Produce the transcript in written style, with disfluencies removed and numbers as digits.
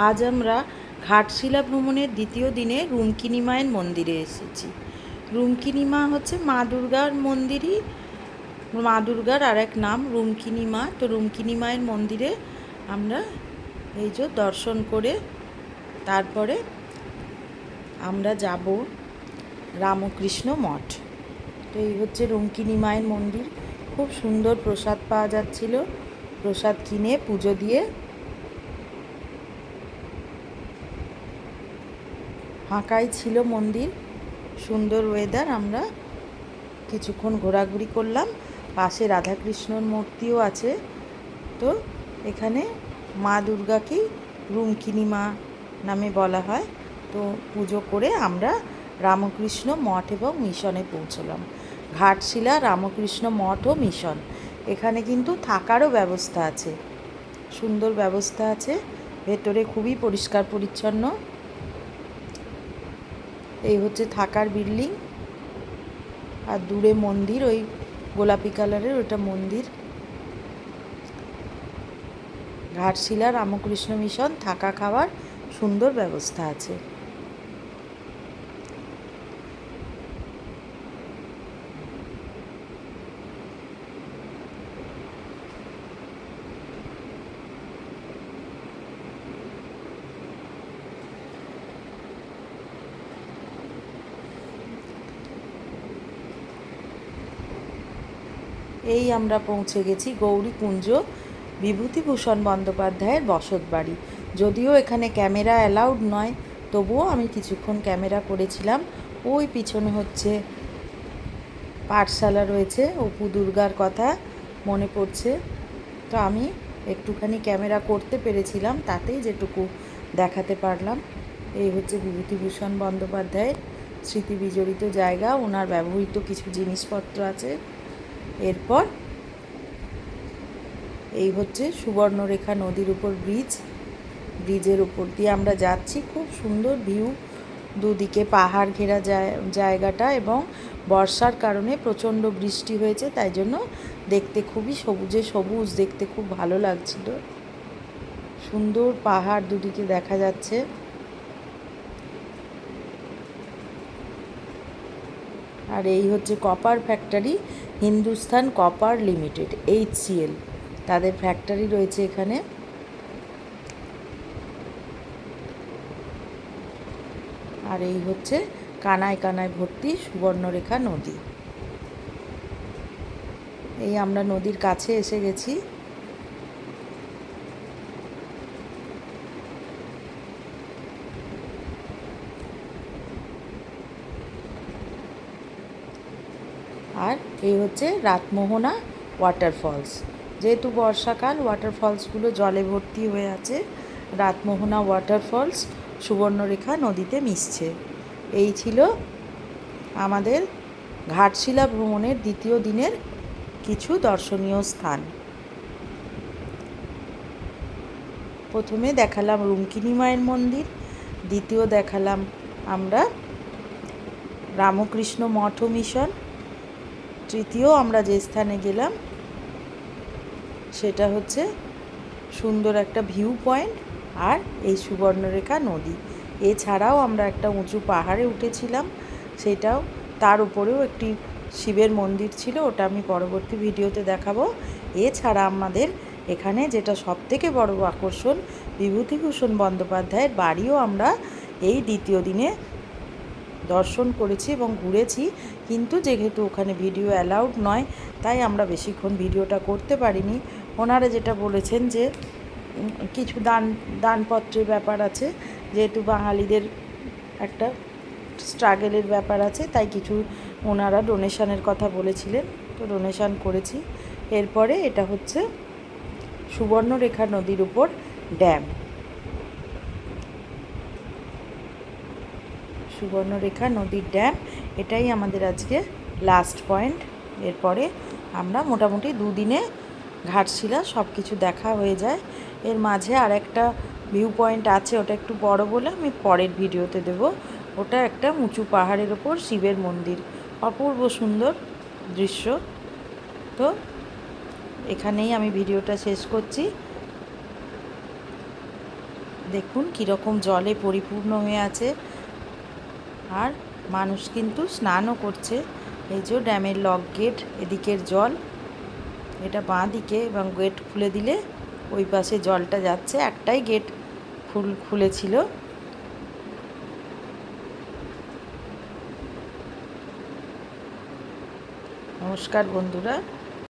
আজ আমরা ঘাটশিলা ভ্রমণের দ্বিতীয় দিনে রুমকিনী মায়ের মন্দিরে এসেছি। রুমকিনী মা হচ্ছে মা দুর্গার মন্দিরই, মা দুর্গার আর এক নাম রুমকিনী মা। তো রুমকিনী মায়ের মন্দিরে আমরা এই যে দর্শন করে তারপরে আমরা যাব রামকৃষ্ণ মঠ। তো এই হচ্ছে রুমকিনী মায়ের মন্দির। খুব সুন্দর প্রসাদ পাওয়া যাচ্ছিল, প্রসাদ কিনে পুজো দিয়ে ফাঁকাই ছিল মন্দির, সুন্দর ওয়েদার। আমরা কিছুক্ষণ ঘোরাঘুরি করলাম। পাশে রাধাকৃষ্ণর মূর্তিও আছে। তো এখানে মা দুর্গাকেই রুমকিনী মা নামে বলা হয়। তো পুজো করে আমরা রামকৃষ্ণ মঠ এবং মিশনে পৌঁছলাম। ঘাটশিলা রামকৃষ্ণ মঠ ও মিশন। এখানে কিন্তু থাকারও ব্যবস্থা আছে, সুন্দর ব্যবস্থা আছে। ভেতরে খুবই পরিষ্কার পরিচ্ছন্ন। এই হচ্ছে থাকার বিল্ডিং, আর দূরে মন্দির, ওই গোলাপি কালারের ওটা মন্দির। ঘাটশিলা রামকৃষ্ণ মিশন, থাকা খাওয়ার সুন্দর ব্যবস্থা আছে। এই আমরা পৌঁছে গেছি গৌরীকুঞ্জ বিভূতিভূষণ বন্দ্যোপাধ্যায়ের বসত বাড়ি। যদিও এখানে ক্যামেরা অ্যালাউড নয়, তবুও আমি কিছুক্ষণ ক্যামেরা করেছিলাম। ওই পিছনে হচ্ছে পাঠশালা রয়েছে, অপু দুর্গার কথা মনে পড়ছে। তো আমি একটুখানি ক্যামেরা করতে পেরেছিলাম, তাতেই যেটুকু দেখাতে পারলাম। এই হচ্ছে বিভূতিভূষণ বন্দ্যোপাধ্যায়ের স্মৃতি বিজড়িত জায়গা, ওনার ব্যবহৃত কিছু জিনিসপত্র আছে। এরপর এই হচ্ছে সুবর্ণরেখা নদীর উপর ব্রিজ, ব্রিজের উপর দিয়ে আমরা যাচ্ছি। খুব সুন্দর ভিউ, দুদিকে পাহাড় ঘেরা জায়গাটা, এবং বর্ষার কারণে প্রচণ্ড বৃষ্টি হয়েছে, তাই জন্য দেখতে খুবই সবুজে সবুজ, দেখতে খুব ভালো লাগছিল। সুন্দর পাহাড় দুদিকে দেখা যাচ্ছে। আর এই হচ্ছে copper factory, Hindustan copper limited, HCL, তাদের ফ্যাক্টরি রয়েছে এখানে। আর এই হচ্ছে কানায় কানায় ভর্তি সুবর্ণরেখা নদী। এই আমরা নদীর কাছে এসে গেছি। আর এই হচ্ছে রাতমোহনা ওয়াটারফলস। যেহেতু বর্ষাকাল, ওয়াটারফলসগুলো জলে ভর্তি হয়ে আছে। রাতমোহনা ওয়াটারফলস সুবর্ণরেখা নদীতে মিশছে। এই ছিল আমাদের ঘাটশিলা ভ্রমণের দ্বিতীয় দিনের কিছু দর্শনীয় স্থান। প্রথমে দেখালাম রুমকিনী মায়ের মন্দির, দ্বিতীয় দেখালাম আমরা রামকৃষ্ণ মঠ ও মিশন, তৃতীয় আমরা যে স্থানে গেলাম সেটা হচ্ছে সুন্দর একটা ভিউ পয়েন্ট আর এই সুবর্ণরেখা নদী। এছাড়াও আমরা একটা উঁচু পাহাড়ে উঠেছিলাম, সেটাও, তার উপরেও একটি শিবের মন্দির ছিল, ওটা আমি পরবর্তী ভিডিওতে দেখাবো। এছাড়া আমাদের এখানে যেটা সবথেকে বড় আকর্ষণ, বিভূতিভূষণ বন্দ্যোপাধ্যায়ের বাড়িও আমরা এই দ্বিতীয় দিনে দর্শন করেছি এবং ঘুরেছি। কিন্তু যেহেতু ওখানে ভিডিও অ্যালাউড নয়, তাই আমরা বেশিক্ষণ ভিডিওটা করতে পারিনি। ওনারা যেটা বলেছেন যে কিছু দানপত্রের ব্যাপার আছে, যেহেতু বাঙালিদের একটা স্ট্রাগলের ব্যাপার আছে, তাই কিছু ওনারা ডোনেশনের কথা বলেছিলেন, তো ডোনেশন করেছি। এরপরে এটা হচ্ছে সুবর্ণরেখা নদীর উপর ড্যাম, সুবর্ণরেখা নদীর ড্যাম, এটাই আমাদের আজকে লাস্ট পয়েন্ট। এরপরে আমরা মোটামুটি দুদিনে ঘাটশিলা সব কিছু দেখা হয়ে যায়। এর মাঝে আর একটা ভিউ পয়েন্ট আছে, ওটা একটু বড় বলে আমি পরের ভিডিওতে দেব। ওটা একটা উঁচু পাহাড়ের ওপর শিবের মন্দির, অপূর্ব সুন্দর দৃশ্য। তো এখানেই আমি ভিডিওটা শেষ করছি। দেখুন কীরকম জলে পরিপূর্ণ হয়ে আছে, আর মানুষ কিন্তু স্নানও করছে। এই যে ড্যামের লক গেট, এদিকের জল, এটা বাঁ দিকে, এবং গেট খুলে দিলে ওই পাশে জলটা যাচ্ছে। একটাই গেট খুলেছিল। নমস্কার বন্ধুরা।